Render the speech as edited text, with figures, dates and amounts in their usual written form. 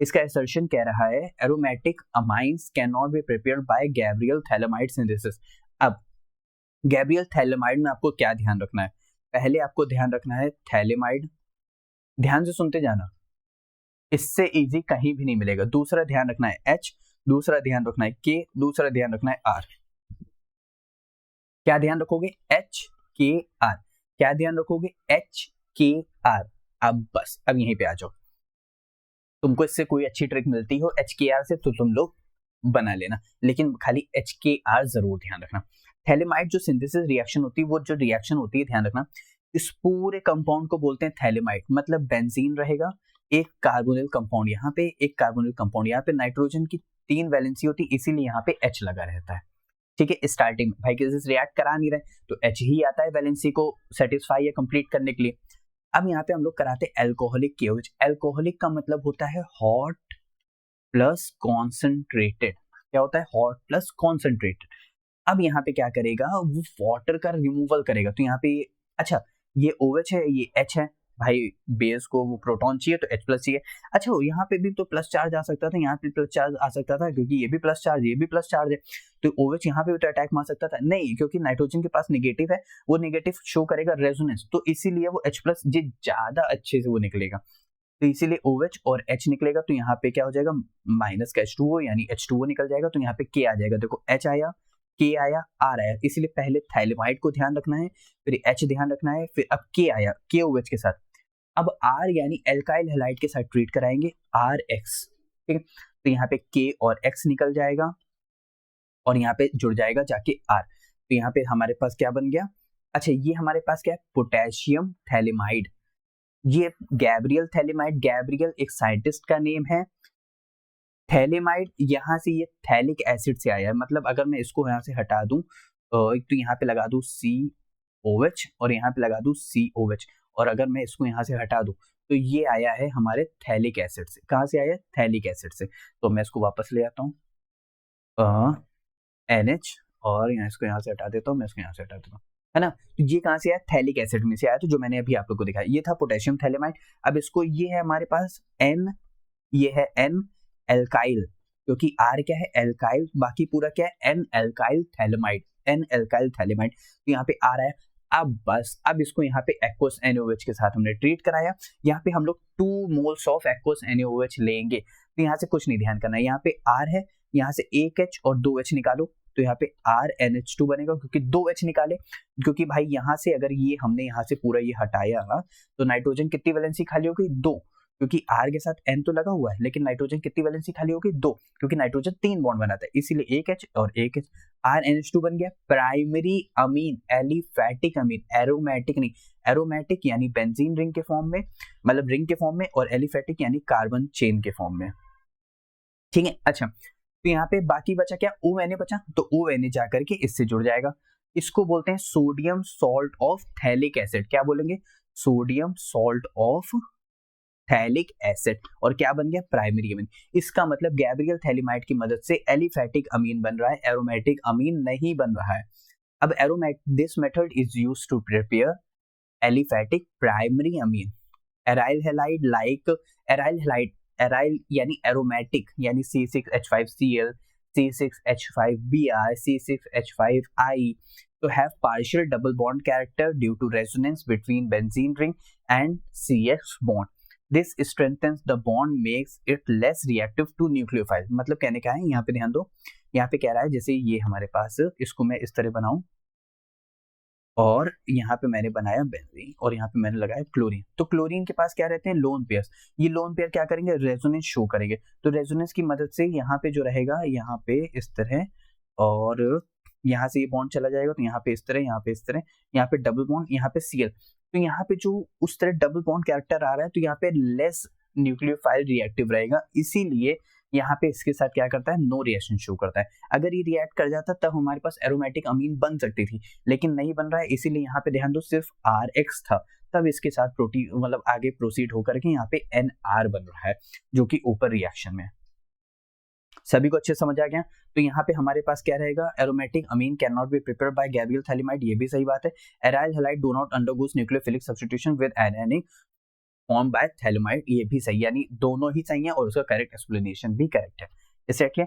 इसका असर्शन कह रहा है aromatic amines can not be prepared by Gabriel phthalimide synthesis. अब गैब्रियल थैलेमाइड में आपको क्या ध्यान रखना है? पहले आपको ध्यान रखना है थैलेमाइड, ध्यान से सुनते जाना, इससे इजी कहीं भी नहीं मिलेगा। दूसरा ध्यान रखना है H, दूसरा ध्यान रखना है K, दूसरा ध्यान रखना है R। क्या ध्यान रखोगे? H K R। क्या ध्यान रखोगे? H K R। अब बस अब यहीं पे आ जाओ, तुमको इससे कोई अच्छी ट्रिक मिलती हो HKR से तो तुम लोग बना लेना, लेकिन खाली HKR जरूर ध्यान रखना। थैलेमाइड जो सिंथेसिस रिएक्शन होती है, वो जो रिएक्शन होती है ध्यान रखना, इस पूरे कंपाउंड को बोलते हैं थैलेमाइड। मतलब बेंजीन रहेगा, एक कार्बोनिल कंपाउंड यहाँ पे, एक कार्बोनिल कंपाउंड यहाँ पे, नाइट्रोजन की 3 वैलेंसी होती है, इसीलिए यहाँ पे H लगा रहता है। ठीक है, स्टार्टिंग में भाई किसी से रिएक्ट करा नहीं रहे तो H ही आता है वैलेंसी को सेटिस्फाई या कंप्लीट करने के लिए। अब यहाँ पे हम लोग कराते हैं एल्कोहलिक KOH। एल्कोहलिक का मतलब होता है हॉट प्लस कॉन्सेंट्रेटेड। क्या होता है? Hot plus concentrated. अब यहाँ पे क्या करेगा? वो वाटर का रिमूवल करेगा। तो यहाँ पे अच्छा ये OH है, ये H है, भाई बेस को वो प्रोटॉन चाहिए तो H प्लस चाहिए। अच्छा यहाँ पे भी तो प्लस चार्ज आ सकता था, यहाँ पे प्लस चार्ज आ सकता था, क्योंकि ये भी प्लस चार्ज, ये भी प्लस चार्ज है, तो OH यहाँ पे भी तो अटैक मार सकता था। नहीं, क्योंकि नाइट्रोजन के पास नेगेटिव है, वो नेगेटिव शो करेगा रेजोनेंस, तो इसीलिए वो H प्लस जी ज्यादा अच्छे से वो निकलेगा, तो इसीलिए OH और H निकलेगा। तो यहाँ पे क्या हो जाएगा? माइनस का H2O यानी H2O निकल जाएगा। तो यहाँ पे K आ जाएगा। देखो H आया, K आया, R आया, इसलिए पहले थैलेमाइड को ध्यान रखना है, फिर H ध्यान रखना है, फिर अब K आया, KOH के साथ। अब R यानी एल्काइल हैलाइड के साथ ट्रीट कराएंगे, RX। ठीक है, तो यहाँ पे K और X निकल जाएगा और यहाँ पे जुड़ जाएगा जाके R। तो यहाँ पे हमारे पास क्या बन गया? अच्छा ये हमारे पास क्या है? Potassium phthalimide. ये गैब्रियल थैलेमाइड, गैब्रियल एक साइंटिस्ट का नेम है। थैलेमाइड यहाँ से ये थैलिक एसिड से आया है। मतलब अगर मैं इसको यहाँ से हटा दूं तो यहाँ पे लगा दूं COH और यहाँ पे लगा दूं COH, और अगर मैं इसको यहाँ से हटा दूं तो ये आया है हमारे थैलिक एसिड से। कहाँ से आया? थैलिक एसिड से। तो मैं इसको वापस ले आता हूँ NH, और यहाँ इसको यहाँ से हटा देता हूँ, मैं इसको यहाँ से हटा देता हूँ, है ना। तो ये कहाँ से आया? थैलिक एसिड में से आया, तो जो मैंने अभी आप लोग को दिखाया ये था पोटेशियम थैलेमाइड। अब इसको ये है हमारे पास N, ये है N एल्काइल, क्योंकि R क्या है? एल्काइल, बाकी पूरा क्या है? N alkyl phthalimide, N alkyl phthalimide. तो यहाँ पे R आया। अब बस अब इसको यहाँ पे एक्वस NaOH के साथ हमने ट्रीट कराया। यहाँ पे हम लोग 2 मोल्स ऑफ एक्वस NaOH लेंगे। तो यहाँ से कुछ नहीं ध्यान करना है, यहाँ पे R है, यहाँ से एक H और 2 H निकालो, तो यहाँ पे RNH2 बनेगा, क्योंकि 2 H निकाले, क्योंकि भाई यहाँ से अगर ये हमने यहाँ से पूरा ये हटाया तो नाइट्रोजन कितनी वैलेंसी खाली हो गई? 2, क्योंकि R के साथ N तो लगा हुआ है, लेकिन नाइट्रोजन कितनी वैलेंसी खाली हो गई? 2, क्योंकि नाइट्रोजन 3 बॉन्ड बनाता है, इसीलिए एक H और एक H। RNH2 बन गया प्राइमरी अमीन, एलिफैटिक अमीन, एरोमेटिक नहीं, एरोमेटिक यानी बेंजीन रिंग के फॉर्म में, मतलब रिंग के फॉर्म में, और एलिफैटिक यानी कार्बन चेन के फॉर्म में। ठीक है, अच्छा तो यहाँ पे बाकी बचा क्या? ONA बचा, तो ONA जाकर के इससे जुड़ जाएगा। इसको बोलते हैं sodium salt of phthalic acid. क्या बोलेंगे? Sodium salt of phthalic acid. और क्या बन गया? Primary amine. इसका मतलब गैब्रियल थैलेमाइड की मदद से एलिफैटिक अमीन बन रहा है, एरोमेटिक अमीन नहीं बन रहा है। अब this method is used to prepare aliphatic primary amine. Aryl halide like aryl halide, aryl यानी एरोमेटिक यानी C6H5Cl, C6H5Br, C6H5I to have partial double bond character due to resonance between benzene ring and CH bond. This strengthens the bond, makes it less reactive to nucleophile. मतलब कहने का है, यहाँ पे ध्यान दो, यहाँ पे कह रहा है जैसे ये हमारे पास, इसको मैं इस तरह बनाऊं और यहाँ पे मैंने बनाया बेंजीन और यहाँ पे मैंने लगाया क्लोरीन। तो क्लोरीन के पास क्या रहते हैं? Lone pairs. ये लोन पेयर क्या करेंगे? रेजोनेंस शो करेंगे। तो रेजोनेंस की मदद से यहाँ पे जो रहेगा, यहाँ पे इस तरह, और यहाँ से ये बॉन्ड चला जाएगा, तो यहाँ पे इस तरह, यहाँ पे इस तरह, यहाँ पे डबल बॉन्ड, यहाँ पे Cl। तो यहाँ पे जो उस तरह डबल बॉन्ड कैरेक्टर आ रहा है, तो यहाँ पे लेस न्यूक्लियोफाइल रिएक्टिव रहेगा, इसीलिए यहाँ पे इसके साथ क्या करता है? नो रिएक्शन शो करता है। अगर ये रिएक्ट कर जाता तब हमारे पास एरोमेटिक अमीन बन सकती थी, लेकिन नहीं बन रहा है, इसीलिए यहाँ पे ध्यान दो सिर्फ RX था, तब इसके साथ प्रोटीन मतलब आगे प्रोसीड होकर के यहाँ पे NR बन रहा है, जो कि ऊपर रिएक्शन में। सभी को अच्छे समझ आ गया? तो यहाँ पे हमारे पास क्या रहेगा? Aromatic amine can not be prepared by Gabriel phthalimide, ये भी सही बात है। Aryl halide do not undergoes nucleophilic substitution with anionic form by phthalimide, ये भी सही, यानी दोनों ही सही है और उसका करेक्ट एक्सप्लेनेशन भी करेक्ट है। इसे रखिए।